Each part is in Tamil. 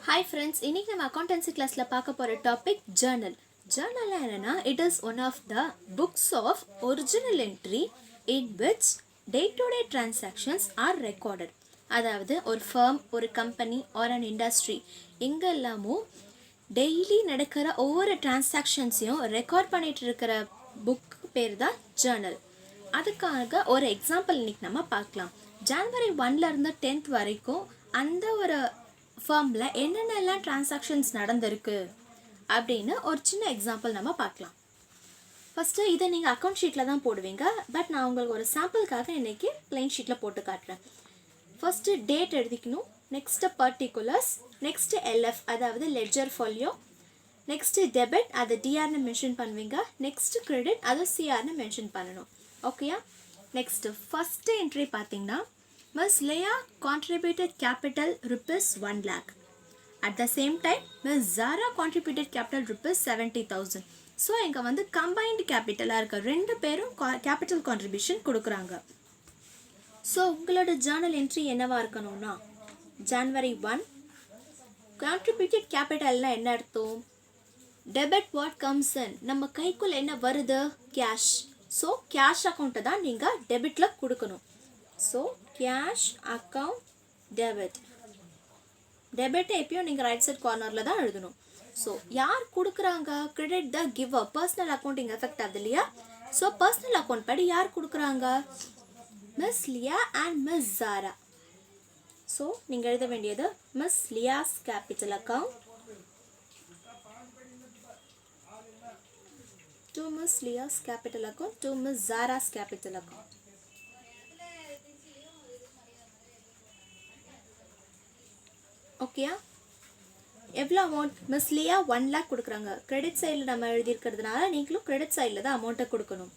Hi friends, இன்னைக்கு நம்ம accountancy classல பார்க்க போற டாபிக் journal. Journal என்னன்னா it is one of the books of original entry in which day-to-day transactions are recorded. அதாவது ஒரு firm, ஒரு company or an industry எங்கெல்லாமோ டெய்லி நடக்கிற ஒவ்வொரு டிரான்சாக்ஷன்ஸையும் ரெக்கார்ட் பண்ணிட்டு இருக்கிற புக் பேர் தான் ஜேர்னல். அதுக்காக ஒரு எக்ஸாம்பிள் இன்னைக்கு நம்ம பார்க்கலாம். ஜனவரி 1லேருந்து 10th வரைக்கும் அந்த ஒரு ஃபார்மில் என்னென்னலாம் டிரான்சாக்ஷன்ஸ் நடந்திருக்கு அப்படின்னு ஒரு சின்ன எக்ஸாம்பிள் நம்ம பார்க்கலாம். ஃபஸ்ட்டு இதை நீங்கள் அக்கௌண்ட் ஷீட்டில் தான் போடுவீங்க, பட் நான் உங்களுக்கு ஒரு சாம்பிளுக்காக இன்றைக்கி பிளைன் ஷீட்டில் போட்டு காட்டுறேன். ஃபஸ்ட்டு டேட் எழுதிக்கணும், நெக்ஸ்ட்டு பர்டிகுலர்ஸ், நெக்ஸ்ட்டு எல்எஃப் அதாவது லெட்ஜர் ஃபாலியோ, நெக்ஸ்ட்டு டெபிட் அதை டிஆர்னு மென்ஷன் பண்ணுவீங்க, நெக்ஸ்ட்டு கிரெடிட் அதை சிஆர்னு மென்ஷன் பண்ணணும். ஓகேயா? நெக்ஸ்ட்டு ஃபஸ்ட்டு என்ட்ரி பார்த்தீங்கன்னா Ms. Leah contributed capital rupees 1 lakh. At the same time, Ms. Zara contributed capital rupees 70,000. So இங்கே வந்து கம்பைன்டு கேபிட்டலாக இருக்க ரெண்டு பேரும் கேபிட்டல் கான்ட்ரிபியூஷன் கொடுக்குறாங்க. ஸோ உங்களோட ஜேர்னல் என்ட்ரி என்னவாக இருக்கணும்னா ஜனவரி 1 கான்ட்ரிபியூட்டட் கேபிட்டல்னால் என்ன அர்த்தம்? டெபிட் வாட் கம்ஸ் இன், நம்ம கைக்குள்ளே என்ன வருது? கேஷ். ஸோ கேஷ் அக்கௌண்ட்டை தான் நீங்கள் டெபிட்டில் கொடுக்கணும். So cash account debit. Debit எப்பயும் நீங்கள் ரைட் சைட் கார்னரில் தான் எழுதணும். ஸோ யார் கொடுக்குறாங்க? Credit the giver. Personal accounting effect ஆகுது இல்லையா? ஸோ பர்சனல் அக்கௌண்ட் படி யார் கொடுக்குறாங்க? Miss Lia and Miss Zara. So நீங்கள் எழுத வேண்டியது Miss Lia's capital account to Miss Lia's capital account to Miss Zara's capital account. ஓகேயா? எவ்வளோ அமௌண்ட்? மிஸ் லியா 1 lakh கொடுக்குறாங்க. கிரெடிட் சைடில் நம்ம எழுதியிருக்கிறதுனால நீங்களும் கிரெடிட் சைடில் தான் அமௌண்ட்டை கொடுக்கணும்.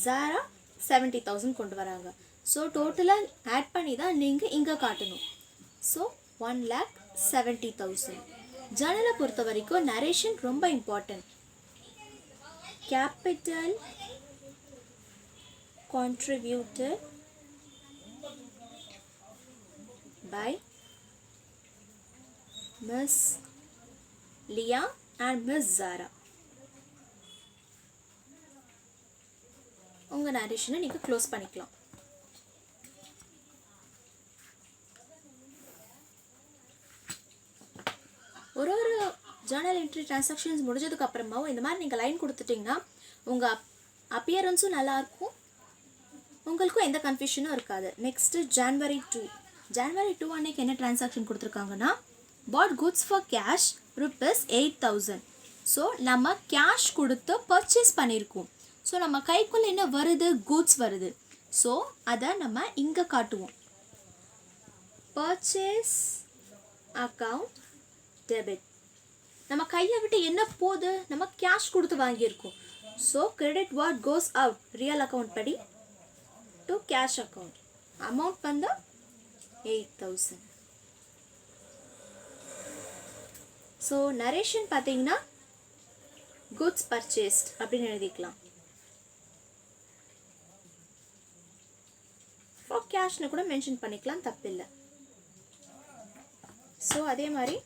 ஜாரா 70,000 கொண்டு வராங்க. ஸோ டோட்டலாக ஆட் பண்ணி தான் நீங்கள் இங்கே காட்டணும். ஸோ 1,70,000. ஜேர்னலை பொறுத்த வரைக்கும் நரேஷன் ரொம்ப important. Capital contributed by Miss Leah and Miss Zara. உங்கள் நரேஷனை நீங்கள் க்ளோஸ் பண்ணிக்கலாம். ஒரு ஜேர்னல் என்ட்ரி டிரான்சாக்ஷன்ஸ் முடிஞ்சதுக்கு அப்புறமாவும் இந்த மாதிரி நீங்கள் லைன் கொடுத்துட்டிங்கன்னா உங்கள் அப்பியரன்ஸும் நல்லாயிருக்கும், உங்களுக்கும் எந்த கன்ஃபியூஷனும் இருக்காது. நெக்ஸ்ட்டு ஜனவரி 2 அன்னைக்கு என்ன டிரான்சாக்ஷன் கொடுத்துருக்காங்கன்னா bought goods for cash rupees 8,000. So நம்ம கேஷ் கொடுத்து பர்ச்சேஸ் பண்ணியிருக்கோம். ஸோ நம்ம கைக்குள்ளே என்ன வருது? கூட்ஸ் வருது. ஸோ அதை நம்ம இங்கே காட்டுவோம். Purchase account debit. நம்ம கையை விட்டு என்ன போகுது? நம்ம கேஷ் கொடுத்து வாங்கியிருக்கோம். So credit what goes out real account படி டு கேஷ் அக்கௌண்ட். அமௌண்ட் வந்து 8,000. ஸோ நரேஷன் பார்த்தீங்கன்னா குட்ஸ் பர்ச்சேஸ்ட் அப்படின்னு எழுதிக்கலாம். ஃபார் கேஷ்னு கூட மென்ஷன் பண்ணிக்கலாம், தப்பில்லை. ஸோ அதே மாதிரி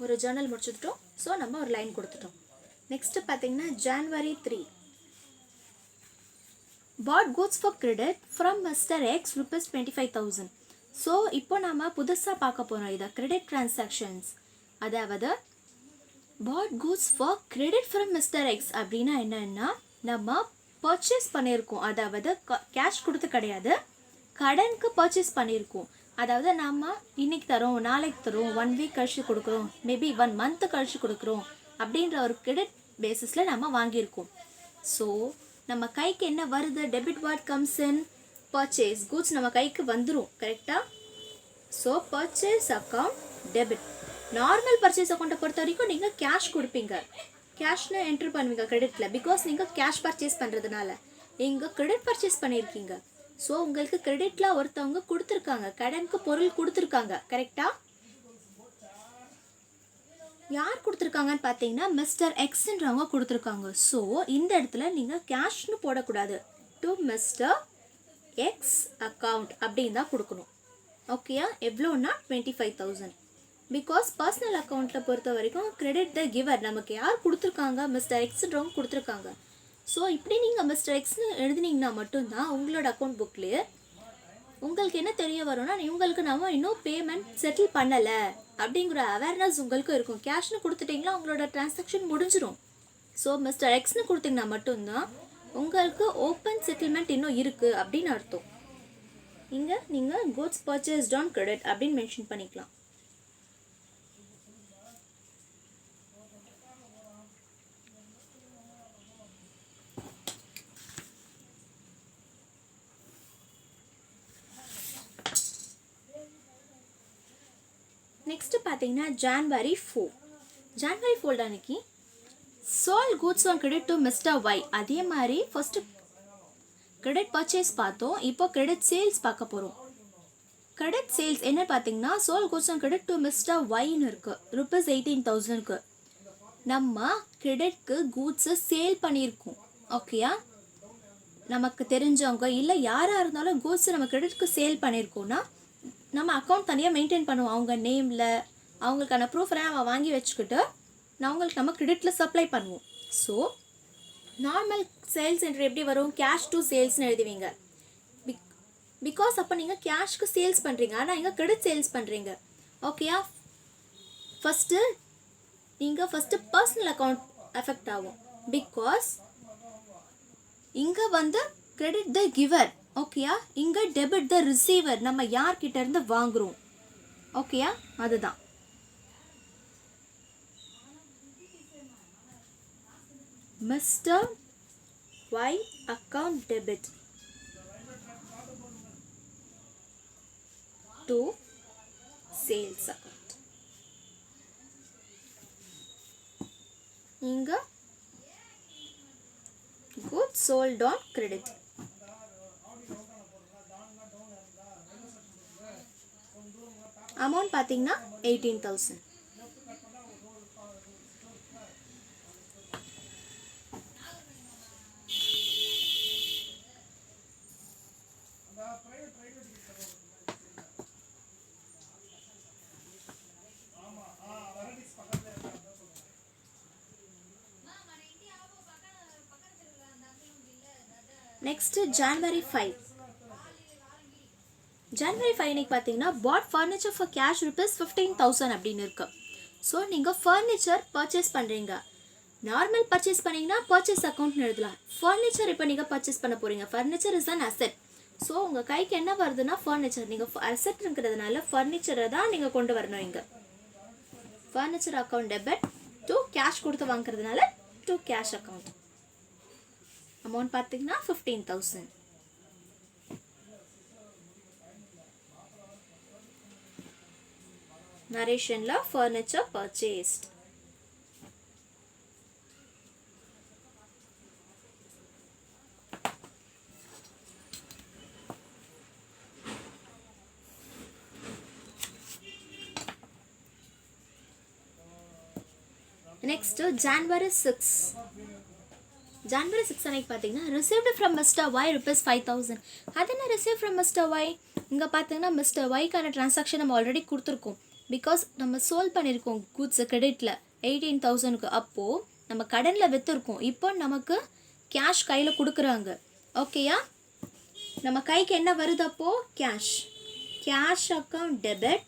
ஒரு ஜேர்னல் முடிச்சுட்டோம். ஸோ நம்ம ஒரு லைன் கொடுத்துட்டோம். நெக்ஸ்ட்டு பார்த்தீங்கன்னா ஜனவரி 3 bought goods for credit from Mr. X rupees 25,000. So இப்போ நம்ம புதுசாக பார்க்க போகிறோம் இதை கிரெடிட் டிரான்சாக்ஷன்ஸ். அதாவது bought goods for credit from Mr. X அப்படின்னா என்னன்னா நம்ம பர்ச்சேஸ் பண்ணியிருக்கோம். அதாவது கேஷ் கொடுத்து கிடையாது, கடனுக்கு பர்ச்சேஸ் பண்ணியிருக்கோம். அதாவது நம்ம இன்னைக்கு தரோம், நாளைக்கு தரோம், 1 week கழிச்சு கொடுக்குறோம், மேபி 1 month கழிச்சு கொடுக்குறோம் அப்படின்ற ஒரு கிரெடிட் பேசிஸில் நம்ம வாங்கியிருக்கோம். ஸோ நம்ம கைக்கு என்ன வருது? Debit what comes in purchase. Goods நம்ம கைக்கு வந்துடும், கரெக்டாக? So purchase account debit. Normal purchase அக்கௌண்ட்டை பொறுத்த வரைக்கும் நீங்கள் கேஷ் கொடுப்பீங்க, கேஷ்னு என்ட்ரு பண்ணுவீங்க கிரெடிட்டில். பிகாஸ் நீங்கள் கேஷ் பர்ச்சேஸ் பண்ணுறதுனால நீங்கள் கிரெடிட் பர்ச்சேஸ் பண்ணியிருக்கீங்க. ஸோ உங்களுக்கு கிரெடிட்டில் ஒருத்தவங்க கொடுத்துருக்காங்க, கடனுக்கு பொருள் கொடுத்துருக்காங்க, கரெக்டாக? யார் கொடுத்துருக்காங்கன்னு பார்த்தீங்கன்னா மிஸ்டர் எக்ஸ்ன்றவங்க கொடுத்துருக்காங்க. ஸோ இந்த இடத்துல நீங்கள் கேஷ்னு போடக்கூடாது, டு மிஸ்டர் எக்ஸ் அக்கௌண்ட் அப்படின்னு தான் கொடுக்கணும். ஓகேயா? எவ்வளோன்னா 25,000. பிகாஸ் பர்சனல் அக்கௌண்ட்டில் பொறுத்த வரைக்கும் கிரெடிட் த கிவர், நமக்கு யார் கொடுத்துருக்காங்க, மிஸ்டர் எக்ஸ்ன்றவங்க கொடுத்துருக்காங்க. ஸோ இப்படி நீங்கள் மிஸ்டர் எக்ஸ்னு எழுதுனீங்கன்னா மட்டும்தான் உங்களோட அக்கௌண்ட் புக்லேயே உங்களுக்கு என்ன தெரிய வரும்னா, உங்களுக்கு நம்ம இன்னும் பேமெண்ட் செட்டில் பண்ணலை அப்படிங்கிற அவேர்னஸ் உங்களுக்கு இருக்கும். கேஷ்னு கொடுத்துட்டிங்களா உங்களோட டிரான்சாக்ஷன் முடிஞ்சிடும். ஸோ மிஸ்டர் எக்ஸ்னு கொடுத்தீங்கன்னா மட்டும்தான் உங்களுக்கு ஓப்பன் செட்டில்மெண்ட் இன்னும் இருக்குது அப்படின்னு அர்த்தம். இங்கே நீங்கள் குட்ஸ் பர்ச்சேஸ்ட் ஆன் கிரெடிட் அப்படின்னு மென்ஷன் பண்ணிக்கலாம். நெக்ஸ்ட்டு பார்த்தீங்கன்னா ஜான்வரி 4 அன்னைக்கு sold goods on credit to mister Y. அதே மாதிரி ஃபர்ஸ்ட் கிரெடிட் பர்ச்சேஸ் பார்த்தோம், இப்போ கிரெடிட் சேல்ஸ் பார்க்க போகிறோம். கிரெடிட் சேல்ஸ் என்ன பார்த்தீங்கன்னா sold goods on credit to Mister ஒய்ன்னு இருக்குது. ருபீஸ் 18,000க்கு நம்ம கிரெடிட்க்கு கூட்ஸை சேல் பண்ணியிருக்கோம். ஓகேயா? நமக்கு தெரிஞ்சவங்க இல்லை யாராக இருந்தாலும் கூட்ஸை நம்ம கிரெடிட்க்கு சேல் பண்ணியிருக்கோன்னா நம்ம அக்கௌண்ட் தனியாக மெயின்டைன் பண்ணுவோம். அவங்க நேமில் அவங்களுக்கான ப்ரூஃப்லாம் நம்ம வாங்கி வச்சுக்கிட்டு நம்ம கிரெடிட்டில் சப்ளை பண்ணுவோம். ஸோ நார்மல் சேல்ஸ் என்ட்ரி எப்படி வரும்? கேஷ் டு சேல்ஸ்னு எழுதுவீங்க. பிகாஸ் அப்போ நீங்கள் கேஷ்க்கு சேல்ஸ் பண்ணுறீங்க, ஆனால் இங்கே கிரெடிட் சேல்ஸ் பண்ணுறீங்க. ஓகேயா? நீங்கள் ஃபஸ்ட்டு பர்சனல் அக்கௌண்ட் எஃபெக்ட் ஆகும். பிகாஸ் இங்கே கிரெடிட் த கிவர். ஓகேயா? இங்கே டெபிட் த ரிசீவர், நம்ம யார்கிட்ட இருந்து வாங்குறோம். ஓகேயா? அதுதான். Mister Y account debit to sales account. இங்கே goods sold on credit. Amount பார்த்தீங்கன்னா 18,000. நெக்ஸ்ட் ஜான்வரி 5 இன்னைக்கு பார்த்தீங்கன்னா bought furniture for cash rupees 15,000 அப்படின்னு இருக்கு. ஸோ நீங்கள் ஃபர்னிச்சர் பர்ச்சேஸ் பண்ணுறீங்க. நார்மல் பர்ச்சேஸ் பண்ணிங்கன்னா பர்ச்சேஸ் அக்கௌண்ட்னு எழுதலாம். ஃபர்னிச்சர் இப்போ நீங்கள் பர்ச்சேஸ் பண்ண போகிறீங்க. Furniture is an asset. So உங்கள் கைக்கு என்ன வருதுன்னா ஃபர்னிச்சர். நீங்கள் அசெட் இருக்கிறதுனால ஃபர்னிச்சரை தான் நீங்கள் கொண்டு வரணும். இங்கே furniture account debit to cash கொடுத்து வாங்குறதுனால டு கேஷ் அக்கௌண்ட். அமௌண்ட் பார்த்தீங்கன்னா 15,000. நரேஷன்ல ஃபர்னிச்சர் பர்ச்சேஸ்ட். நெக்ஸ்ட் ஜான்வரி 6 அன்னைக்கு பார்த்தீங்கன்னா received from mister Y rupees 5,000. அது என்ன ரிசீவ் ஃப்ரம் மிஸ்டர் ஒய்? இங்கே பார்த்தீங்கன்னா மிஸ்டர் ஒய்க்கான டிரான்சாக்ஷன் நம்ம ஆல்ரெடி கொடுத்துருக்கோம். பிகாஸ் நம்ம சோல்வ் பண்ணியிருக்கோம் கூட்ஸ் கிரெடிட்டில் 18,000க்கு. அப்போது நம்ம கடனில் விற்றுருக்கோம். இப்போ நமக்கு கேஷ் கையில் கொடுக்குறாங்க. ஓகேயா? நம்ம கைக்கு என்ன வருது அப்போது? Cash account debit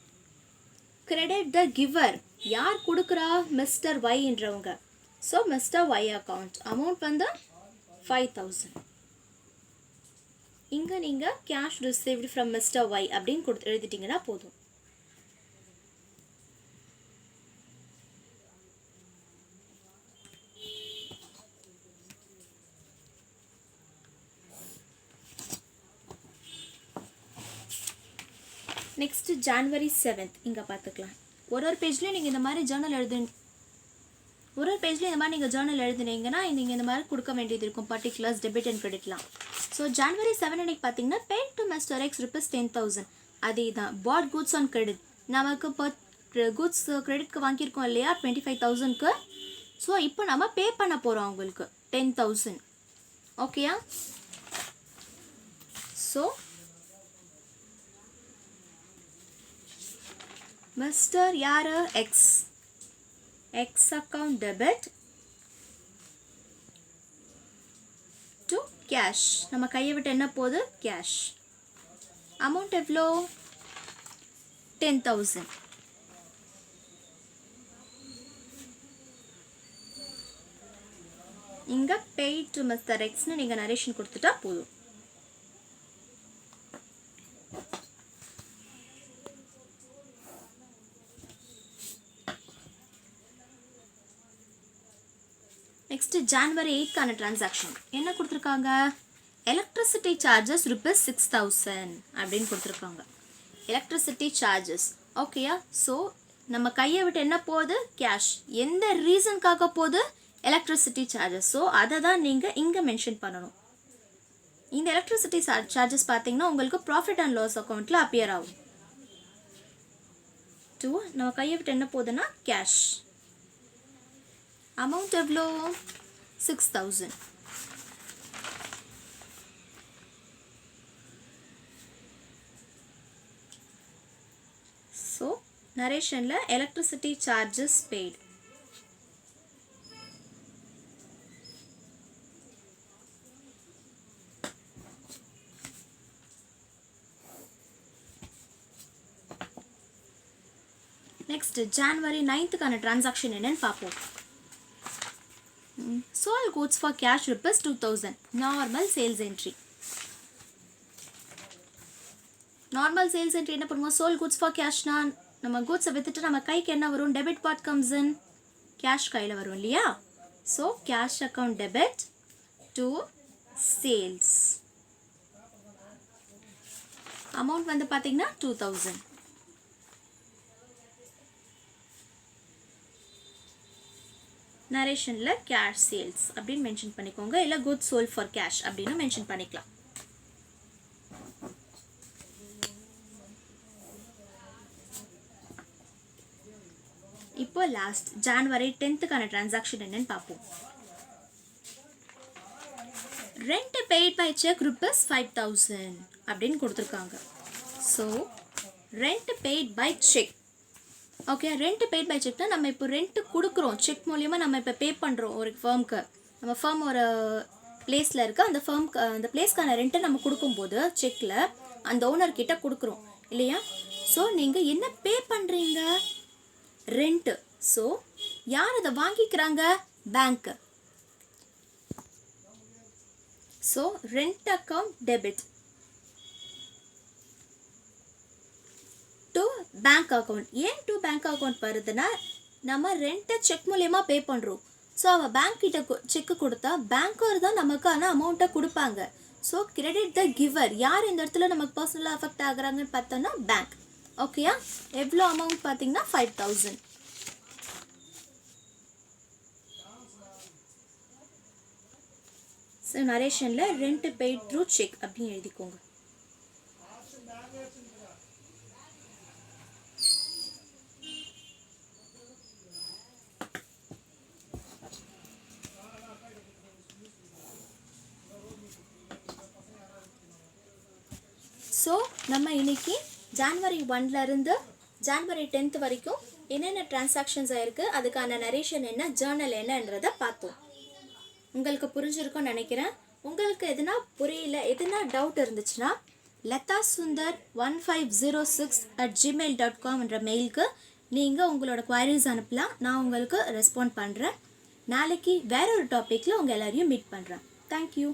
credit the giver. யார் கொடுக்குறா? மிஸ்டர் ஒய்ன்றவங்க. So Mister Y account amount 5,000. இங்கே நீங்கள் cash received from mister Y அப்படின்னு எழுதிட்டிங்கன்னா போதும். நெக்ஸ்ட்டு ஜான்வரி 7 இங்கே பார்த்துக்கலாம். ஒரு பேஜ்லேயும் நீங்கள் இந்த மாதிரி ஜேர்னல் எழுதுனீங்கன்னா நீங்கள் இந்த மாதிரி கொடுக்க வேண்டியது இருக்கும். பர்டிகுலர்ஸ் டெபிட் அண்ட் கிரெடிட்லாம். ஸோ ஜான்வரி 7 அன்னைக்கு பார்த்தீங்கன்னா paid to Mister X rupees 10,000. அதே தான் பாட் குட்ஸ் ஆன் கிரெடிட். நமக்கு குட்ஸ் கிரெடிட்க்கு வாங்கியிருக்கோம் இல்லையா 25,000க்கு. ஸோ இப்போ நம்ம பே பண்ண போகிறோம் அவங்களுக்கு 10,000. ஓகேயா? ஸோ மிஸ்டர் யார் X account debit to cash. நம்ம கையை விட்டு என்ன போகுது? கேஷ். அமௌண்ட் எவ்வளோ? 10,000. இங்கே paid to Mr. Xன்னு நீங்கள் நரேஷன் கொடுத்துட்டா போதும். நெக்ஸ்ட் ஜான்வரி 8க்கான டிரான்சாக்ஷன் என்ன கொடுத்துருக்காங்க? எலக்ட்ரிசிட்டி சார்ஜஸ் ₹6,000 அப்படின்னு கொடுத்துருக்காங்க. எலக்ட்ரிசிட்டி சார்ஜஸ் ஓகேயா? ஸோ நம்ம கையை விட்டு என்ன போகுது? கேஷ். எந்த ரீசனுக்காக போகுது? Electricity charges. ஸோ அதை தான் நீங்கள் இங்கே மென்ஷன் பண்ணணும். இந்த எலக்ட்ரிசிட்டி சார்ஜஸ் பார்த்தீங்கன்னா உங்களுக்கு ப்ராஃபிட் அண்ட் லாஸ் அக்கௌண்ட்டில் அப்பியர் ஆகும். நம்ம கையை விட்டு என்ன போகுதுன்னா கேஷ். அமௌண்ட் எவ்வளோ? 6,000. ஸோ நரேஷனில் electricity charges paid. Next January 9க்கான டிரான்சாக்ஷன் என்னன்னு பார்ப்போம். sold goods for cash ₹2,000. normal sales entry. normal sales entry என்ன பண்ணுவோம்? sold goods for cash னா நம்ம goods வித்துட்டு நம்ம கைக்கு என்ன வரும்? debit part comes in. cash கையில் வரும் இல்லையா? so cash account debit to sales. amount வந்து பார்த்தீங்கன்னா 2,000. நரேஷனில் கேஷ் சேல்ஸ் அப்படின்னு மென்ஷன் பண்ணிக்கோங்க. இல்லை குட் சோல்ட் ஃபார் கேஷ் அப்படின்னு மென்ஷன் பண்ணிக்கலாம். இப்போ லாஸ்ட் ஜான்வரி 10க்கான டிரான்சாக்ஷன் என்னன்னு பார்ப்போம். ரெண்ட் பெய்ட் பை செக் ₹5,000 அப்படின்னு கொடுத்துருக்காங்க. So rent paid by check. Okay, rent paid by செக்னா நம்ம இப்போ ரெண்ட்டு கொடுக்குறோம். செக் மூலியமாக நம்ம இப்போ பே பண்ணுறோம் ஒரு ஃபேர்முக்கு. நம்ம ஃபேர்ம் ஒரு பிளேஸில் இருக்க அந்த ஃபேர்முக்கு அந்த பிளேஸ்க்கான ரெண்ட்டை நம்ம கொடுக்கும்போது செக்கில் அந்த ஓனர்கிட்ட கொடுக்குறோம் இல்லையா? ஸோ நீங்கள் என்ன பே பண்ணுறீங்க? ரெண்ட்டு. ஸோ யார் அதை வாங்கிக்கிறாங்க? பேங்க்கு. So rent account debit to bank account. ஏன் டு பேங்க் அக்கௌண்ட் வருதுன்னா நம்ம ரெண்ட்டை செக் மூலியமாக பே பண்ணுறோம். ஸோ அவள் பேங்க் கிட்ட செக்கு கொடுத்தா பேங்கர் தான் நமக்கான அமௌண்ட்டை கொடுப்பாங்க. So credit the giver. யார் இந்த இடத்துல நமக்கு பர்சனலாக அஃபெக்ட் ஆகுறாங்கன்னு பார்த்தோன்னா பேங்க். ஓகேயா? எவ்வளோ அமௌண்ட் பார்த்தீங்கன்னா 5,000. ஸோ நரேஷனில் ரெண்ட் பெய்ட் த்ரூ செக் அப்படின்னு எழுதிக்கோங்க. ஸோ நம்ம இன்னைக்கு ஜான்வரி 1லேருந்து ஜான்வரி 10th வரைக்கும் என்னென்ன டிரான்சாக்ஷன்ஸ் ஆயிருக்கு, அதுக்கான நரேஷன் என்ன, ஜேர்னல் என்னன்றதை பார்த்தோம். உங்களுக்கு புரிஞ்சிருக்கும்னு நினைக்கிறேன். உங்களுக்கு எதுனா புரியல, எதுனா டவுட் இருந்துச்சுன்னா latasundar1506@gmail.com என்ற மெயிலுக்கு நீங்கள் உங்களோட குவாரிஸ் அனுப்பலாம். நான் உங்களுக்கு ரெஸ்பாண்ட் பண்ணுறேன். நாளைக்கு வேற ஒரு டாப்பிக்கில் உங்கள் எல்லாரையும் மீட் பண்ணுறேன். தேங்க்யூ.